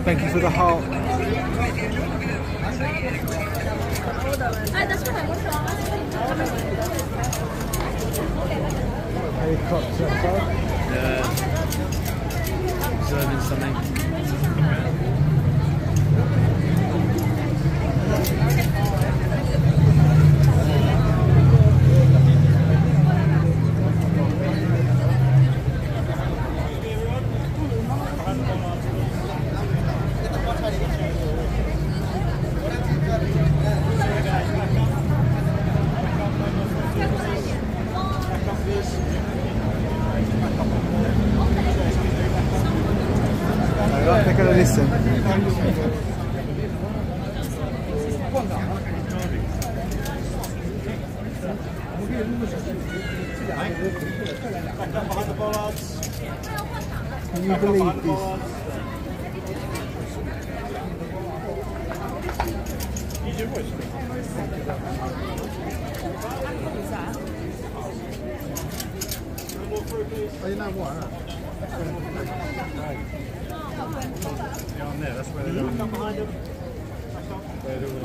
Thank you for the heart. Yeah. Observing something. They're going to listen. Can you believe this? Oh, you know what? Yeah, on there, that's where they're doing. Where they're doing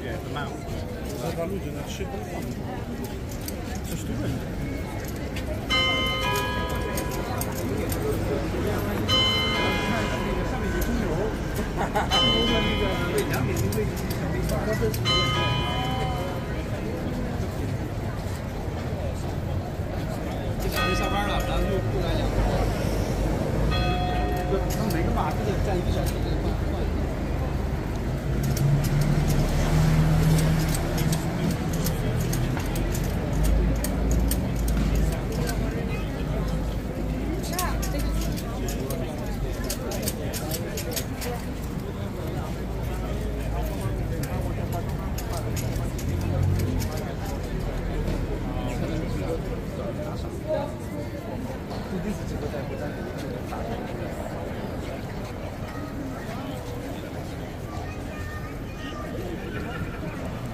yeah, the mount. Za ludzie na 3 telefony. Coś tu będzie.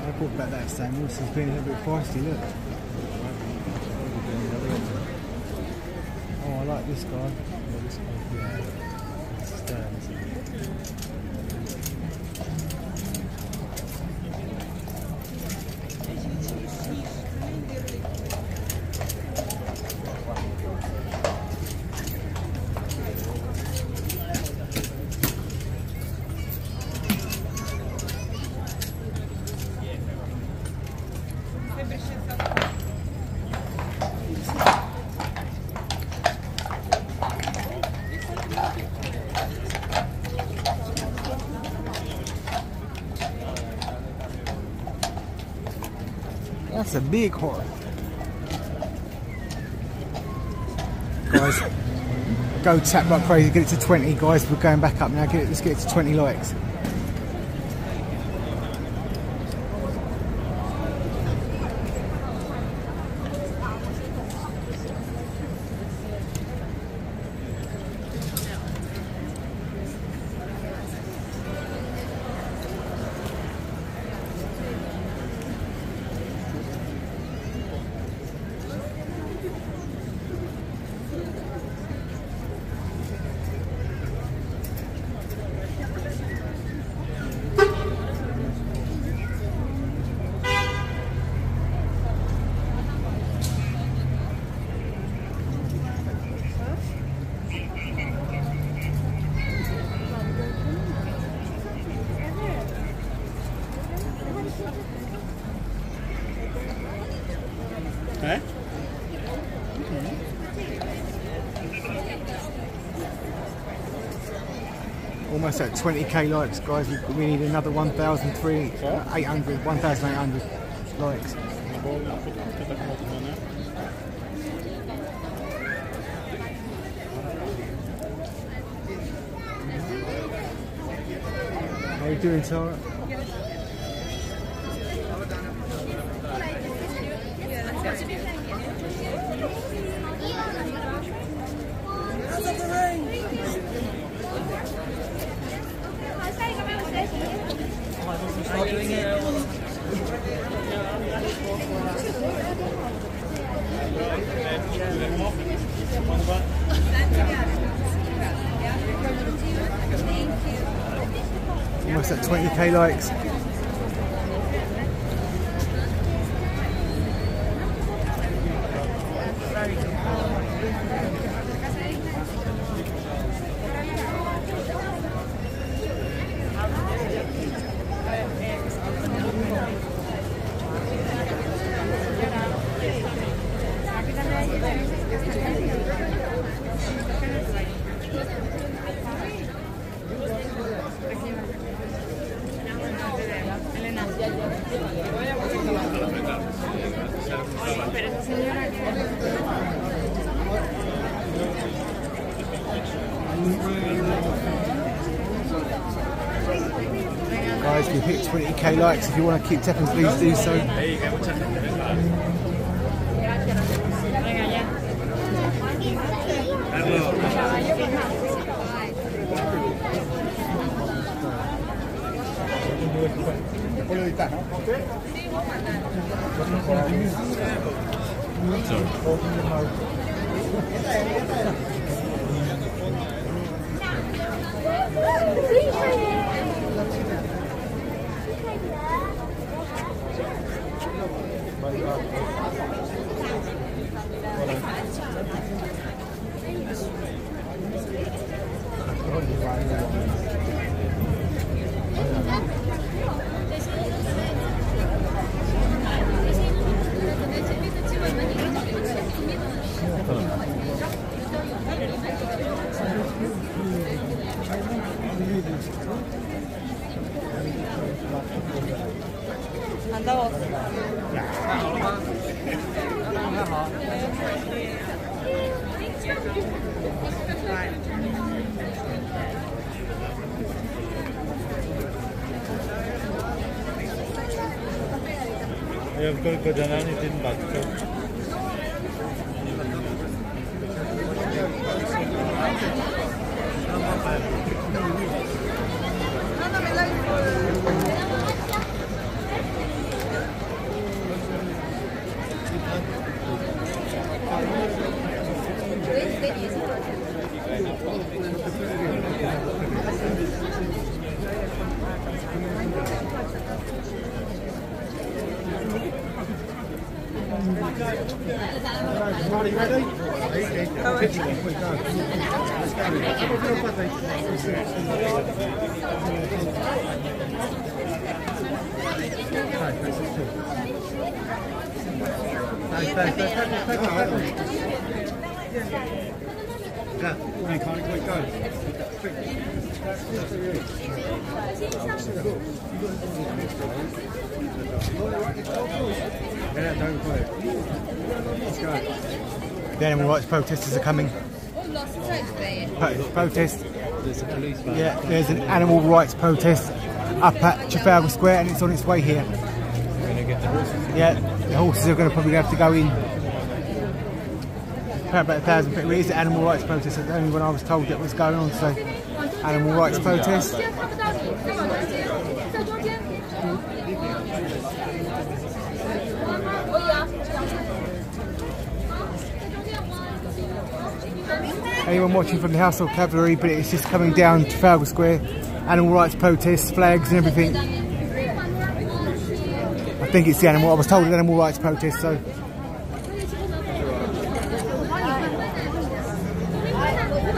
I thought about that Samuel, this has been a little bit feisty, look. Oh, I like this guy. Yeah. That's a big horse. Guys, go tap like crazy, get it to 20 guys, we're going back up now, let's get it to 20 likes. Eh? Almost at 20k likes, guys. We need another 1,800 likes. you doing, Tara? Almost at 20k likes. Guys, we've hit 20k likes. If you want to keep tapping, please do so. Ya ke jalan itu bagus. The animal rights protesters are coming. Protest. There's a police van. Yeah, there's an animal rights protest up at Trafalgar Square and it's on its way here. We're going to get the horses. Yeah, the horses are going to probably have to go in. About 1,000 people. It is the animal rights protest. That's the only one I was told that was going on. So, animal rights protest. Anyone watching from the Household Cavalry, but it's just coming down to Trafalgar Square. Animal rights protests, flags and everything. I think it's the animal. I was told it's animal rights protest. So.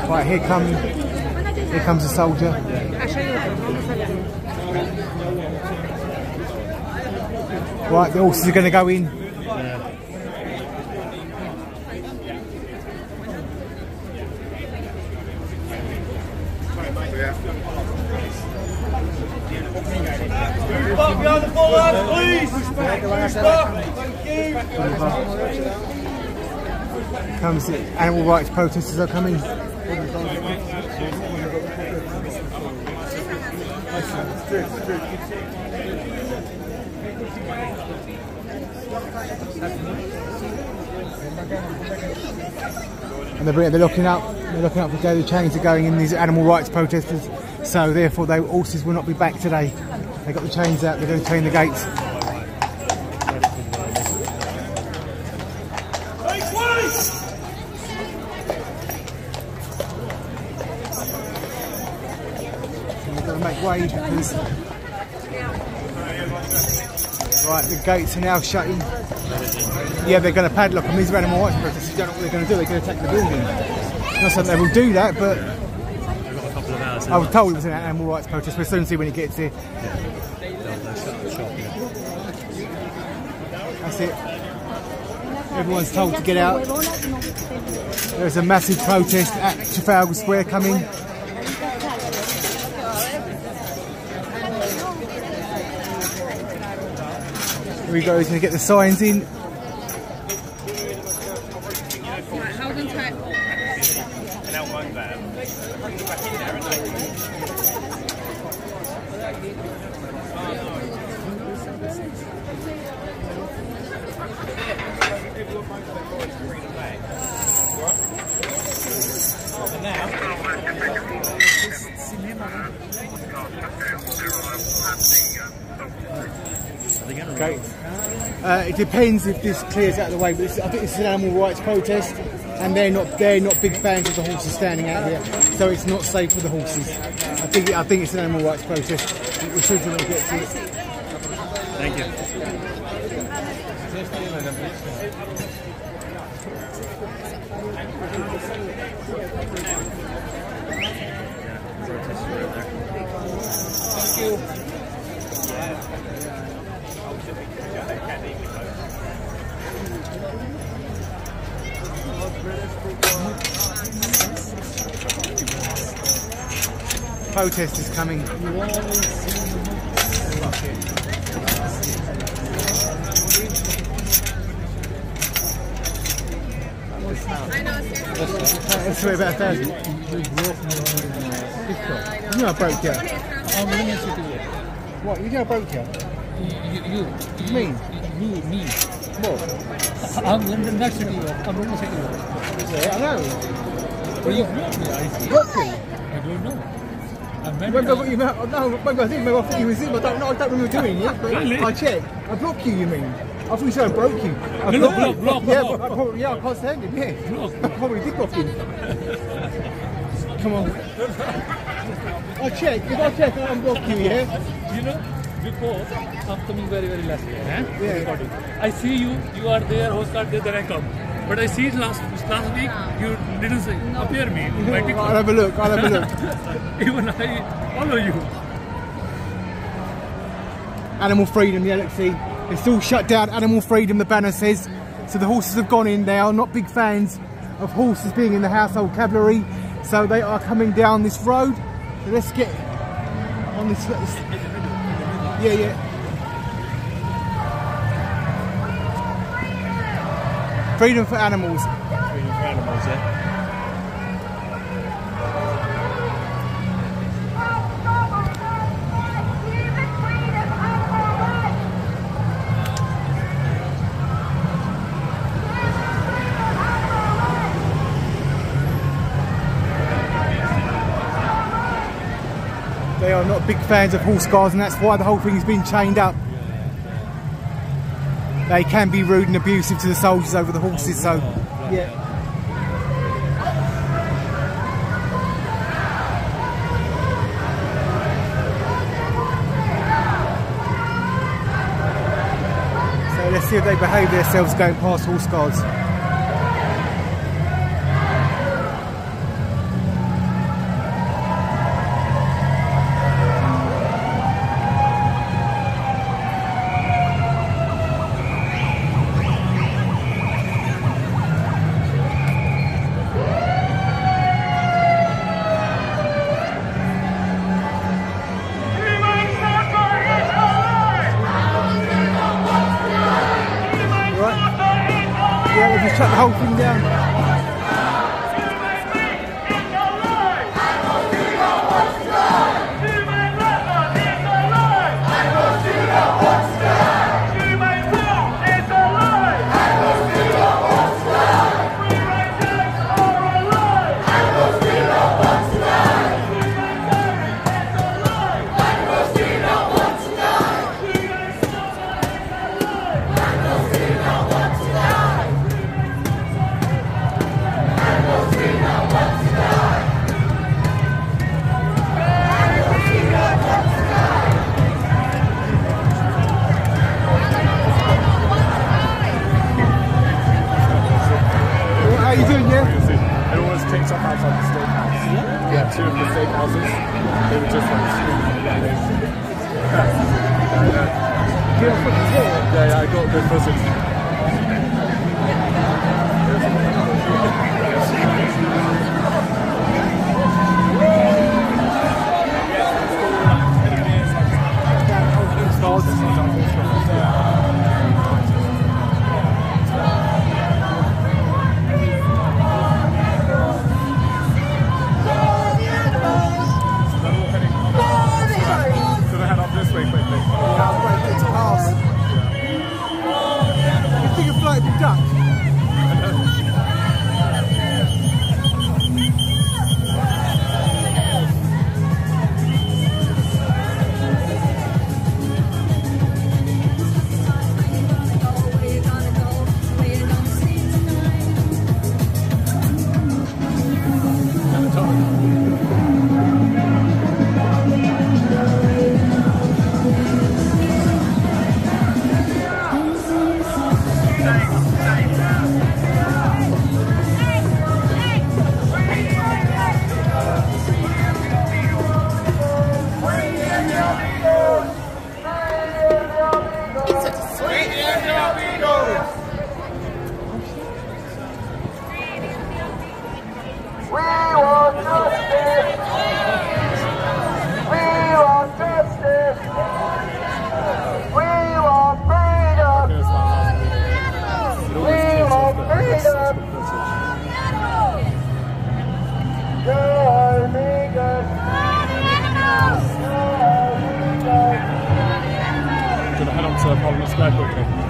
Right, here comes a soldier. Right, the horses are going to go in. Back behind the bollards, please! Back, thank you! Comes the animal rights protesters are coming. And they're looking up. They're looking up for daily chains are going in. These animal rights protesters. So therefore, horses will not be back today. They got the chains out. They're going to chain the gates. Make way because right, the gates are now shutting. Yeah, they're going to padlock them. These are animal rights protesters. You don't know what they're going to do. They're going to attack the building. Not saying they will do that, but I was told it was an animal rights protest. We'll soon see when it gets here. That's it. Everyone's told to get out. There's a massive protest at Trafalgar Square coming. Here we go, he's going to get the signs in. Okay. It depends if this clears out of the way, but I think it's an animal rights protest, and they're not big fans of the horses standing out here, so it's not safe for the horses. I think it's an animal rights protest. We'll see when we get to it. Thank you. Protest is coming. It's about 1,000. You know I broke you. What? You know I broke you? You. Me? Me. What? I'm London Nut City. I'm London City. Yeah, I know. But you blocked me, I see. Blocked you? I don't know. Remember what you meant? No, maybe I think maybe I thought you was in. I don't remember doing it. But Really? I checked. I blocked you. You mean? I thought you said I broke you. I Block. Yeah, but I can't stand him. Yeah, Block. I probably did block him. Come on. I checked. If I check, I unblock you. Yeah. You know, before I'm coming very last year. Eh? Yeah. I see you are there, host card there, then I come. But I see last week you didn't appear me. I'll have a look. Even I follow you. Animal freedom, yeah, let's see. It's all shut down. Animal freedom, the banner says. So the horses have gone in. They are not big fans of horses being in the household cavalry. So they are coming down this road. So let's get on this. Yeah. Freedom for animals. Freedom for animals, yeah. They are not big fans of horse guards, and that's why the whole thing has been chained up. They can be rude and abusive to the soldiers over the horses, so yeah. So let's see if they behave themselves going past horse guards. Yeah, we'll just shut the whole thing down. picked up outside the steakhouse. Yeah, 2 of the steakhouses. They were just like screaming. Yeah, I got good footage.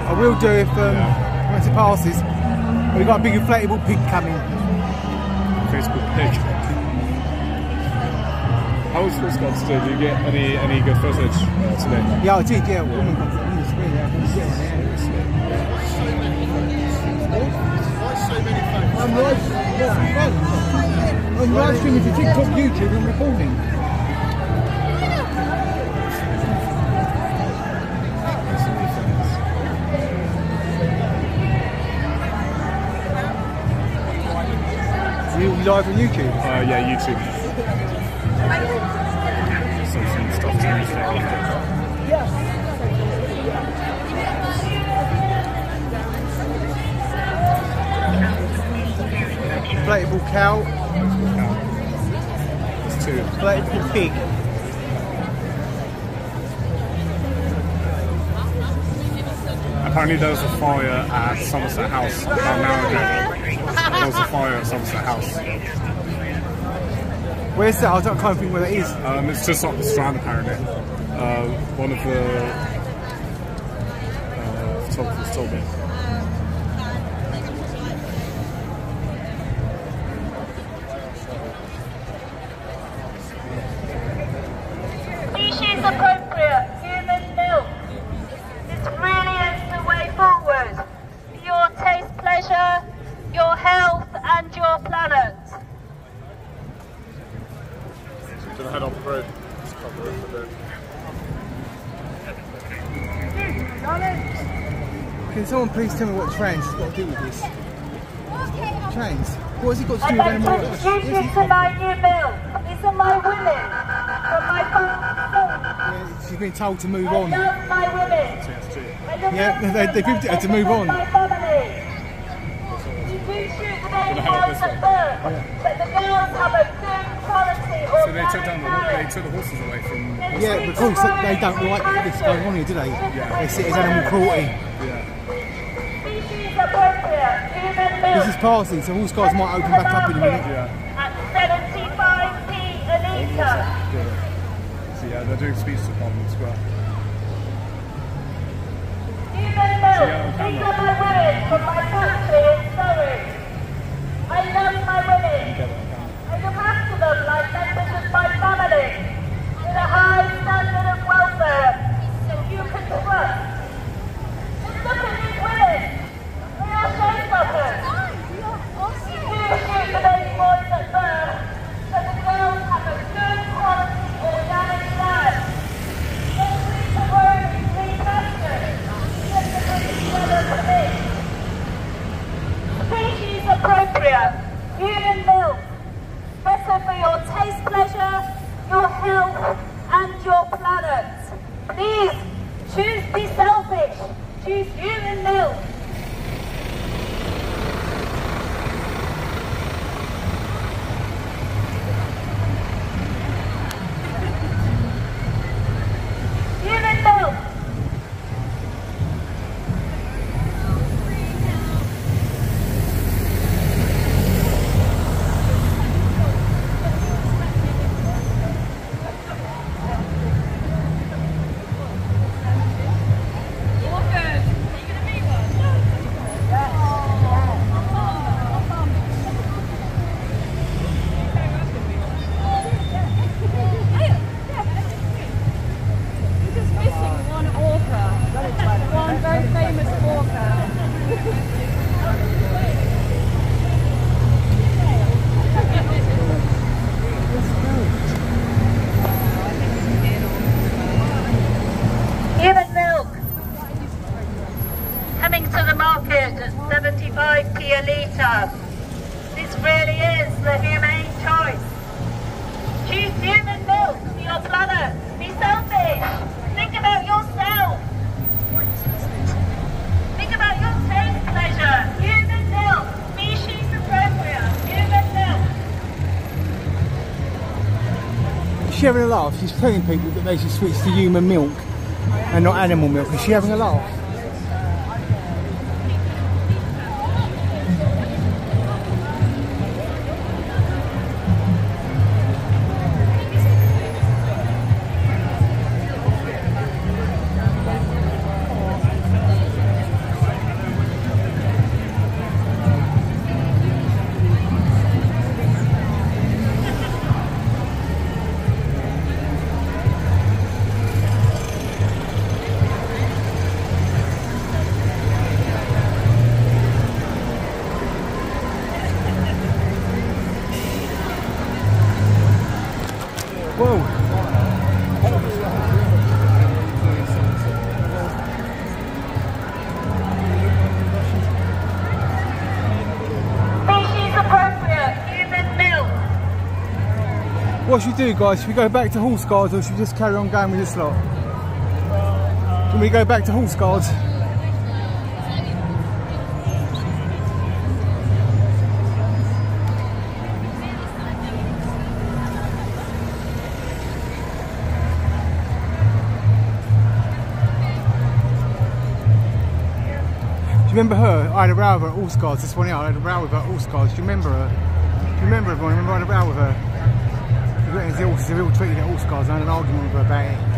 I will do if once it passes. We've got a big inflatable pig coming. Facebook pig. How was this got today? Did you get any good footage today? Yeah, I did. Yeah, woman got on the screen. I'm live streaming to TikTok, YouTube, and recording. You live on YouTube? Yeah, YouTube. Some stuff to use there. Inflatable cow. There's 2. Inflatable pig. Apparently there was a fire at Somerset House about an hour ago. There was a fire at Somerset House. Where's that? I can't think where that is. It's just up the Strand apparently. One of the photographers told me. Species appropriate human milk. This really is the way forward. Your taste, pleasure, your health and your planet. Should I head off the road? Just cover it a bit. Can someone please tell me what trains has got to do with this? Trains? What has it got to do with I'd like to animal? introduce you to my new milk. These are my women from my farm. Yeah, she's been told to move I on. love my women. Yeah, they moved it to move on. My family. You do shoot the baby girls at birth, but the girls have a good quality So they took the horses away from. Yeah, but of course they don't like this going on here, do they? They see it as animal cruelty. Species appropriate human milk. This is passing, so all skies might open back up in a minute. At 75p a litre. So yeah, they're doing speech to Parliament Square. Human milk. These are my women from my factory in Surrey. I love my women. I look after them like members of my family. With a high standard of welfare that you can trust. Just look at these women. They are showstoppers. You do shoot the baby boys at birth, but the girls have a good quality organic land. Let's leave the word in clean pasture. Let the bring together for me. Species appropriate. Human she having a laugh? She's telling people that they should switch to human milk and not animal milk. Is she having a laugh? Whoa. Species appropriate, human milk. What should we do, guys? Should we go back to horse guards or should we just carry on going with this lot? Can we go back to horse guards? Do you remember her? I had a row with her at Horse Guards. This one here, I had a row with her at Horse Guards. Do you remember her? Do you remember everyone? Remember I had a row with her? We went into the horses, we all treated at Horse Guards. I had an argument with her about it.